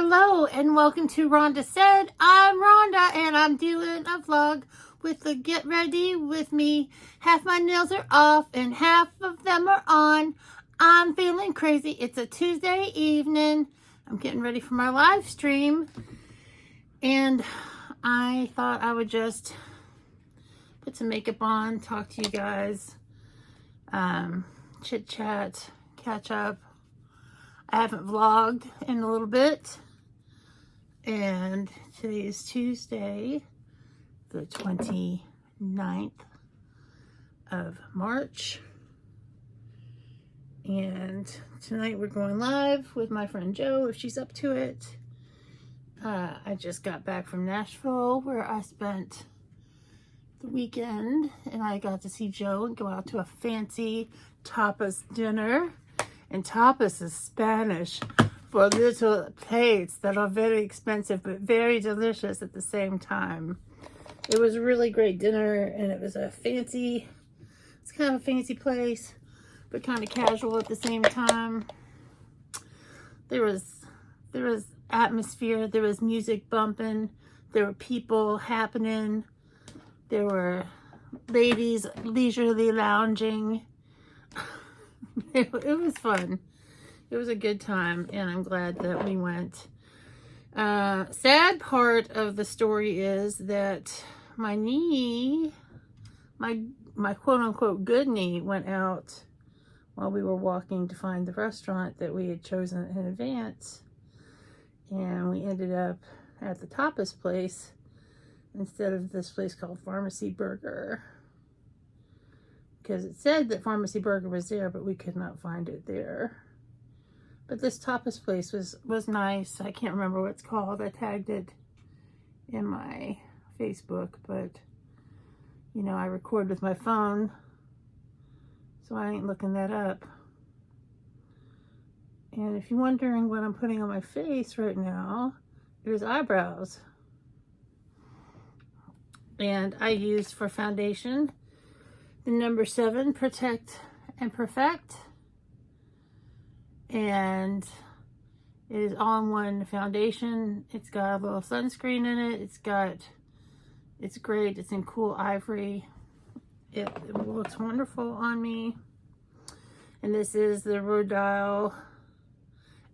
Hello and welcome to Rhonda Said. I'm Rhonda and I'm doing a vlog with the get ready with me. Half my nails are off and half of them are on. I'm feeling crazy. It's a Tuesday evening. I'm getting ready for my live stream and I thought I would just put some makeup on, talk to you guys, chit chat, catch up. I haven't vlogged in a little bit, and today is Tuesday, the 29th of March, and tonight we're going live with my friend Jo, if she's up to it. I just got back from Nashville, where I spent the weekend, and I got to see Jo and go out to a fancy tapas dinner. And tapas is Spanish for little plates that are very expensive but very delicious at the same time. It was a really great dinner, and it was it's kind of a fancy place, but kind of casual at the same time. There was atmosphere, there was music bumping, there were people happening, there were ladies leisurely lounging. It was fun. It was a good time, and I'm glad that we went. Sad part of the story is that my knee, my quote-unquote good knee, went out while we were walking to find the restaurant that we had chosen in advance, and we ended up at the tapas place instead of this place called Pharmacy Burger. Because it said that Pharmacy Burger was there, but we could not find it there. But this tapas place was nice. I can't remember what it's called. I tagged it in my Facebook, but you know, I record with my phone, so I ain't looking that up. And if you're wondering what I'm putting on my face right now, it is eyebrows. And I used for foundation the number 7 Protect and Perfect, and it is all-in-one foundation. It's got a little sunscreen in it. It's great. It's in cool ivory. It looks wonderful on me. And this is the Rodile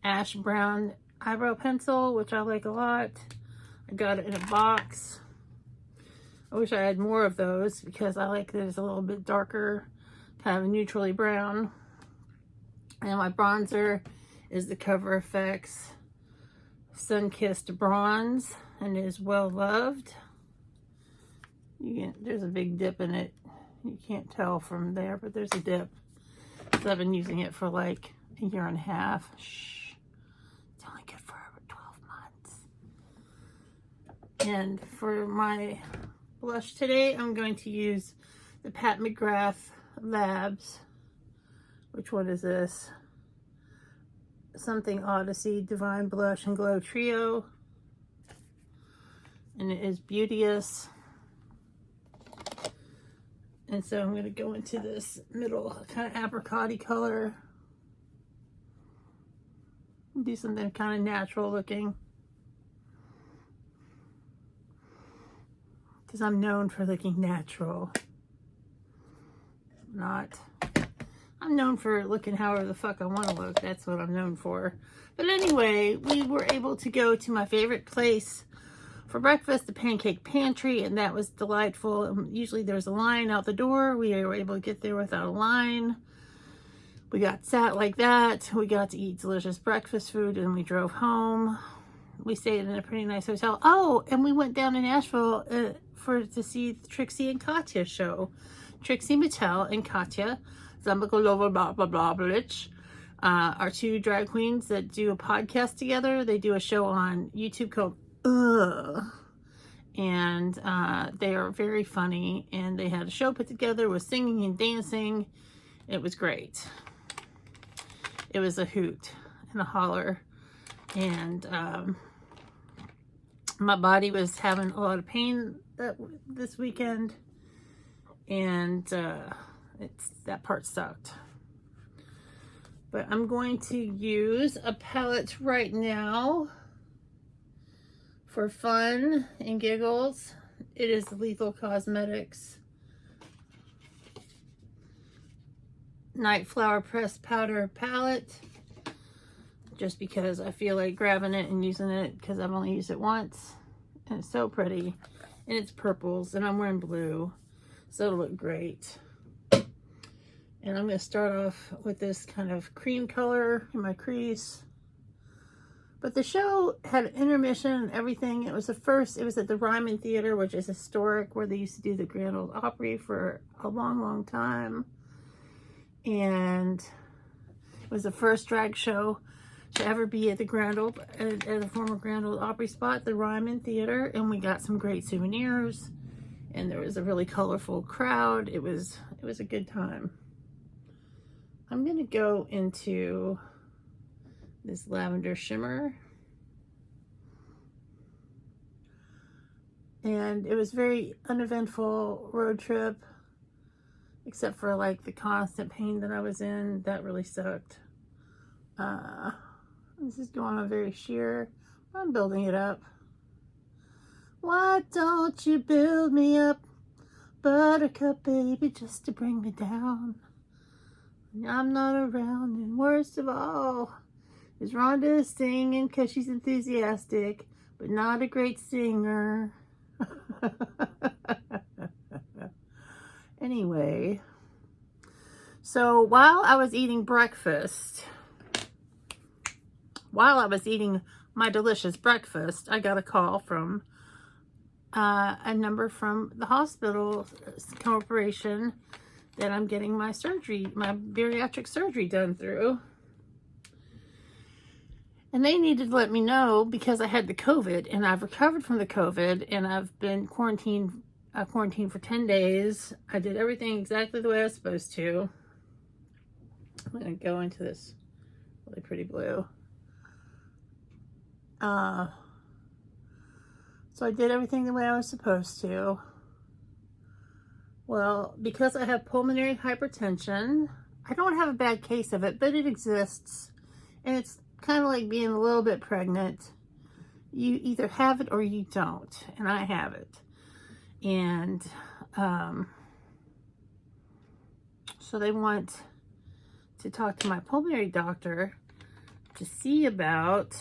Ash Brown eyebrow pencil, which I like a lot. I got it in a box. I wish I had more of those because I like that it's a little bit darker, kind of neutrally brown. And my bronzer is the Cover FX Sun-Kissed Bronze, and it is well loved. There's a big dip in it. You can't tell from there, but there's a dip. So I've been using it for like a year and a half. Shh. It's only good for 12 months. And for my blush today, I'm going to use the Pat McGrath Labs. Which one is this? Something Odyssey Divine Blush and Glow Trio. And it is Beauteous. And so I'm going to go into this middle kind of apricot-y color. Do something kind of natural looking. Because I'm known for looking natural. I'm known for looking however the fuck I want to look. That's what I'm known for. But anyway, we were able to go to my favorite place for breakfast, the Pancake Pantry, and that was delightful. Usually there's a line out the door. We were able to get there without a line. We got sat like that. We got to eat delicious breakfast food, and we drove home. We stayed in a pretty nice hotel. Oh, and we went down to Nashville to see Trixie and Katya's show. Trixie Mattel and Katya Zambakolova blah blah blah blitch are two drag queens that do a podcast together. They do a show on YouTube called and they are very funny, and they had a show put together with singing and dancing. It was great. It was a hoot and a holler, and my body was having a lot of pain this weekend, and that part sucked. But I'm going to use a palette right now for fun and giggles, it is the Lethal Cosmetics Night Flower Pressed Powder Palette. Just because I feel like grabbing it and using it because I've only used it once. And it's so pretty. And it's purples and I'm wearing blue. So it'll look great. And I'm going to start off with this kind of cream color in my crease. But the show had an intermission and everything. It was at the Ryman Theater, which is historic, where they used to do the Grand Ole Opry for a long, long time. And it was the first drag show to ever be at the at the former Grand Ole Opry spot, the Ryman Theater. And we got some great souvenirs. And there was a really colorful crowd. It was a good time. I'm going to go into this lavender shimmer. And it was very uneventful road trip, except for like the constant pain that I was in. That really sucked. This is going on very sheer. I'm building it up. Why don't you build me up, buttercup baby, just to bring me down? I'm not around, and worst of all is Rhonda singing because she's enthusiastic, but not a great singer. Anyway, so while I was eating my delicious breakfast, I got a call from a number from the hospital corporation that I'm getting my bariatric surgery done through. And they needed to let me know because I had the COVID and I've recovered from the COVID and I've been quarantined for 10 days. I did everything exactly the way I was supposed to. I'm going to go into this really pretty blue. So I did everything the way I was supposed to. Well, because I have pulmonary hypertension, I don't have a bad case of it, but it exists. And it's kind of like being a little bit pregnant. You either have it or you don't. And I have it. And so they want to talk to my pulmonary doctor to see about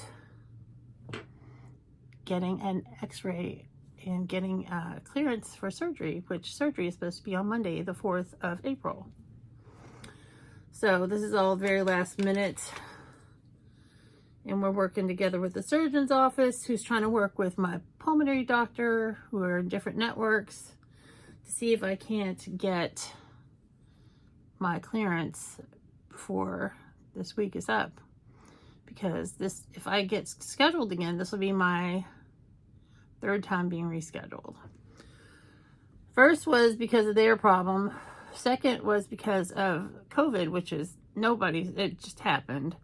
getting an x-ray and getting clearance for surgery, which surgery is supposed to be on Monday, the 4th of April. So this is all very last minute. And we're working together with the surgeon's office, who's trying to work with my pulmonary doctor, who are in different networks, to see if I can't get my clearance before this week is up. Because if I get scheduled again, this will be my 3rd time being rescheduled. First was because of their problem. Second was because of COVID, which is it just happened.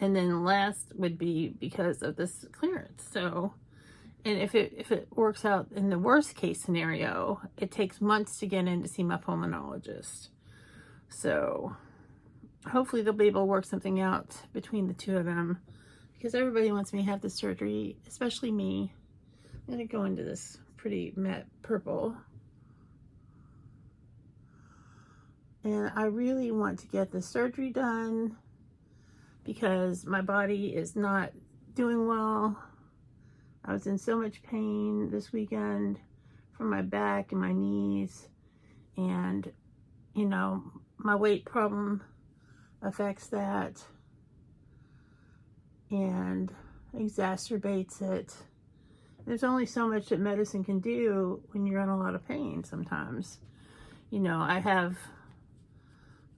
And then last would be because of this clearance. So, and if it works out in the worst case scenario, it takes months to get in to see my pulmonologist. So hopefully they'll be able to work something out between the two of them, because everybody wants me to have the surgery, especially me. I'm going to go into this pretty matte purple. And I really want to get the surgery done because my body is not doing well. I was in so much pain this weekend from my back and my knees. And, you know, my weight problem affects that and exacerbates it. There's only so much that medicine can do when you're in a lot of pain sometimes. You know, I have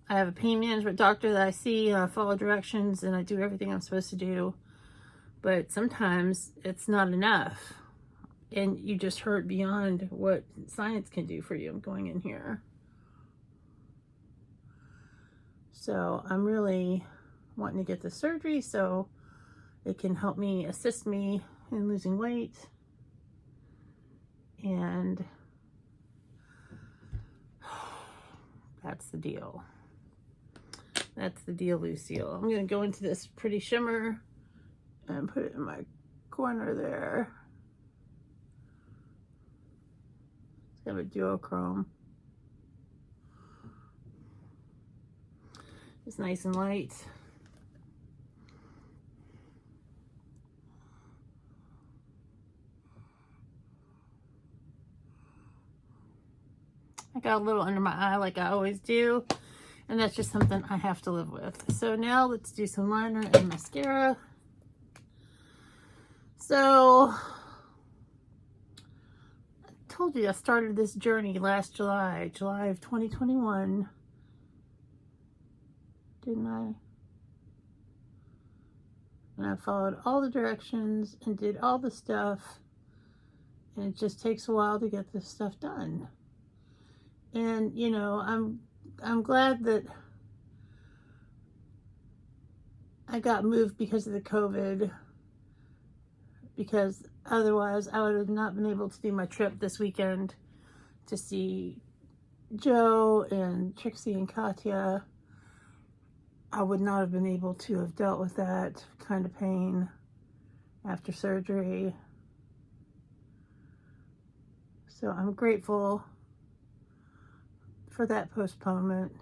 a pain management doctor that I see, and I follow directions, and I do everything I'm supposed to do. But sometimes it's not enough, and you just hurt beyond what science can do for you. I'm going in here. So I'm really wanting to get the surgery so it can help me, assist me in losing weight. And that's the deal. That's the deal, Lucille. I'm going to go into this pretty shimmer and put it in my corner there. It's got a duochrome. It's nice and light. I got a little under my eye like I always do, and that's just something I have to live with. So now let's do some liner and mascara. So I told you I started this journey last July of 2021. Didn't I? And I followed all the directions and did all the stuff, and it just takes a while to get this stuff done. And you know, I'm glad that I got moved because of the COVID, because otherwise I would have not been able to do my trip this weekend to see Joe and Trixie and Katya. I would not have been able to have dealt with that kind of pain after surgery. So I'm grateful for that postponement.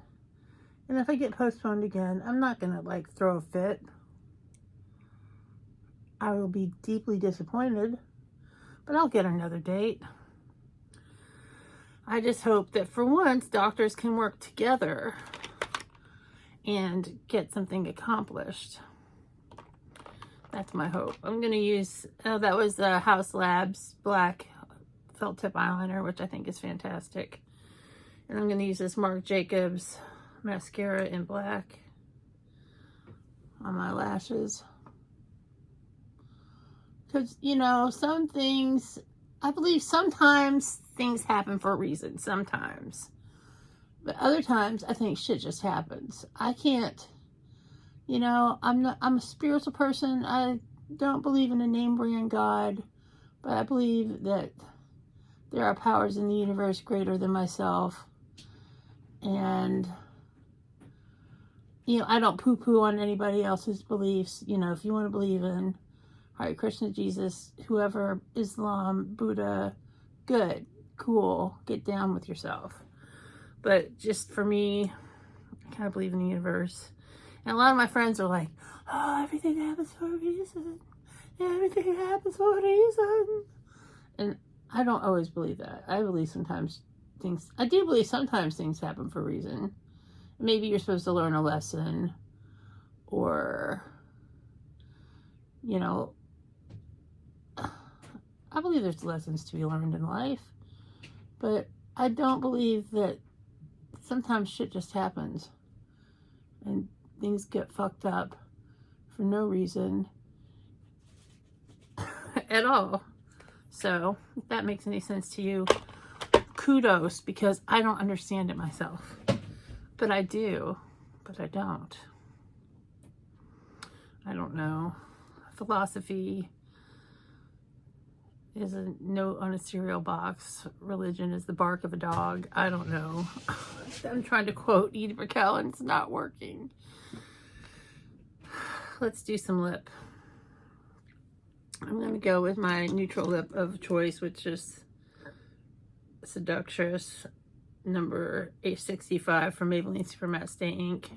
And if I get postponed again, I'm not gonna like throw a fit. I will be deeply disappointed, but I'll get another date. I just hope that for once doctors can work together and get something accomplished. That's my hope. I'm gonna use, that was the House Labs black felt tip eyeliner, which I think is fantastic. And I'm going to use this Marc Jacobs mascara in black on my lashes. Because, you know, some things, I believe sometimes things happen for a reason, sometimes. But other times, I think shit just happens. I can't, you know, I'm a spiritual person. I don't believe in a name brand God, but I believe that there are powers in the universe greater than myself. And, you know, I don't poo-poo on anybody else's beliefs. You know, if you want to believe in Hare Krishna, Jesus, whoever, Islam, Buddha, good, cool, get down with yourself. But just for me, I kind of believe in the universe. And a lot of my friends are like, oh, everything happens for a reason. Everything happens for a reason. And I don't always believe that. I believe sometimes I do believe sometimes things happen for a reason. Maybe you're supposed to learn a lesson, or, you know, I believe there's lessons to be learned in life, but I don't believe that sometimes shit just happens and things get fucked up for no reason at all. So if that makes any sense to you, kudos, because I don't understand it myself. But I do, but I don't. I don't know. Philosophy is a note on a cereal box. Religion is the bark of a dog. I don't know. I'm trying to quote Edie Brickell and it's not working. Let's do some lip. I'm going to go with my neutral lip of choice, which is Seductress number 865 from Maybelline Super Matte Stay Ink.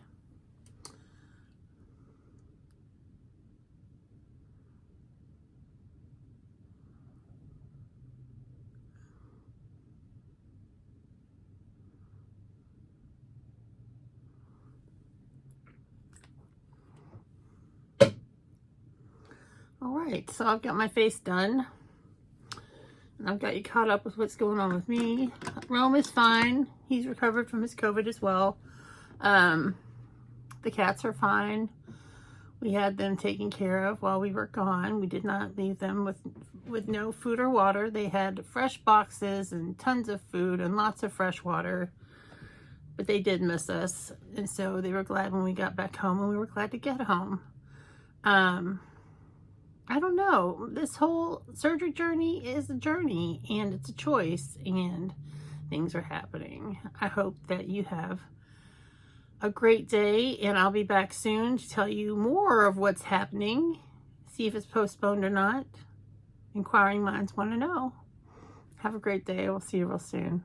All right, so I've got my face done. I've got you caught up with what's going on with me. Rome is fine. He's recovered from his COVID as well. The cats are fine. We had them taken care of while we were gone. We did not leave them with no food or water. They had fresh boxes and tons of food and lots of fresh water. But they did miss us. And so they were glad when we got back home, and we were glad to get home. I don't know. This whole surgery journey is a journey, and it's a choice, and things are happening. I hope that you have a great day, and I'll be back soon to tell you more of what's happening. See see if it's postponed or not. Inquiring minds want to know. Have a great day. We'll see you real soon.